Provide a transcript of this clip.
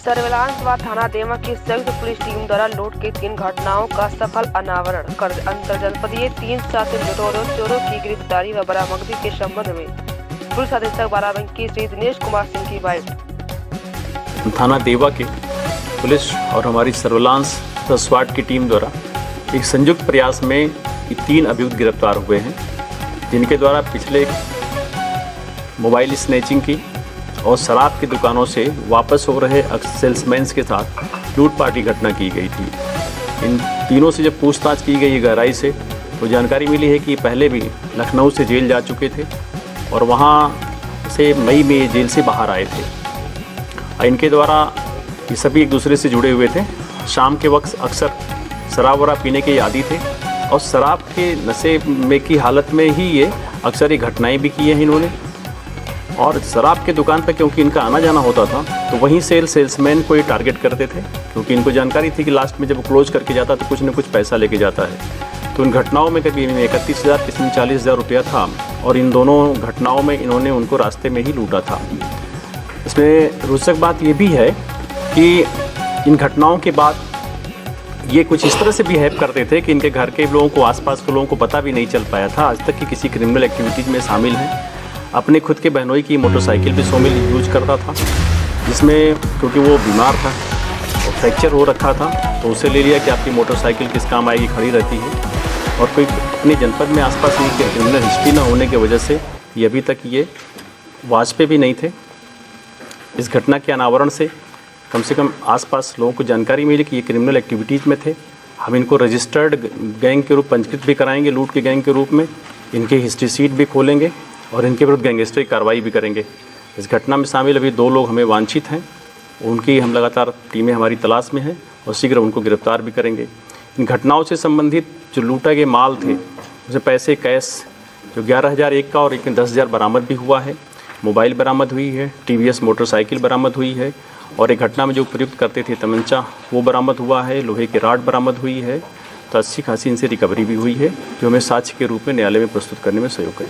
Surveillance व थाना देवा की संयुक्त पुलिस टीम द्वारा लूट की 3 घटनाओं का सफल अनावरण कर अंतरजनपदीय 3 साथी चोरों की गिरफ्तारी व बरामदगी के संबंध में पुलिस अधीक्षक बाराबंकी श्री दिनेश कुमार सिंह की बाइट। थाना देवा के पुलिस और हमारी सर्विलांस तथा स्वाट की टीम द्वारा एक संयुक्त प्रयास में 3 अभियुक्त गिरफ्तार हुए हैं, जिनके द्वारा पिछले मोबाइल स्नैचिंग की और शराब की दुकानों से वापस हो रहे सेल्समैन के साथ लूटपाट की घटना की गई थी। इन तीनों से जब पूछताछ की गई गहराई से तो जानकारी मिली है कि पहले भी लखनऊ से जेल जा चुके थे और वहाँ से मई में जेल से बाहर आए थे। इनके द्वारा ये सभी एक दूसरे से जुड़े हुए थे। शाम के वक्त अक्सर शराब वराब पीने के आदी थे और शराब के नशे में की हालत में ही ये अक्सर ये घटनाएं भी की हैं इन्होंने। और शराब के दुकान पर क्योंकि इनका आना जाना होता था तो वहीं सेल्समैन को ये टारगेट करते थे, क्योंकि इनको जानकारी थी कि लास्ट में जब वो क्लोज करके जाता तो कुछ न कुछ पैसा लेके जाता है। तो इन घटनाओं में कभी 31,000 किसी में 40,000 रुपया था और इन दोनों घटनाओं में इन्होंने उनको रास्ते में ही लूटा था। इसमें रोचक बात ये भी है कि इन घटनाओं के बाद ये कुछ इस तरह से बिहेव करते थे कि इनके घर के लोगों को, आसपास के लोगों को पता भी नहीं चल पाया था आज तक कि किसी क्रिमिनल एक्टिविटीज़ में शामिल हैं। अपने खुद के बहनोई की मोटरसाइकिल भी शामिल यूज करता था, जिसमें क्योंकि वो बीमार था और फ्रैक्चर हो रखा था तो उसे ले लिया कि आपकी मोटरसाइकिल किस काम आएगी, खड़ी रहती है। और कोई अपने जनपद में आसपास इनकी क्रिमिनल हिस्ट्री ना होने की वजह से ये अभी तक ये वाच पे भी नहीं थे। इस घटना के अनावरण से कम आसपास लोगों को जानकारी मिली कि ये क्रिमिनल एक्टिविटीज़ में थे। हम इनको रजिस्टर्ड गैंग के रूप पंजीकृत भी कराएंगे, लूट के गैंग के रूप में इनके हिस्ट्री शीट भी खोलेंगे और इनके विरुद्ध गैंगस्टर की कार्रवाई भी करेंगे। इस घटना में शामिल अभी 2 लोग हमें वांछित हैं, उनकी हम लगातार टीमें हमारी तलाश में हैं और शीघ्र उनको गिरफ्तार भी करेंगे। इन घटनाओं से संबंधित जो लूटा गए माल थे उसे पैसे कैश जो 11,001 का और एक में 10,000 बरामद भी हुआ है। मोबाइल बरामद हुई है, TVS मोटरसाइकिल बरामद हुई है और एक घटना में जो प्रयुक्त करते थे तमंचा वो बरामद हुआ है। लोहे की राड बरामद हुई है। तो अच्छी खासी इनसे रिकवरी भी हुई है जो हमें साक्ष्य के रूप में न्यायालय में प्रस्तुत करने में सहयोग करेगी।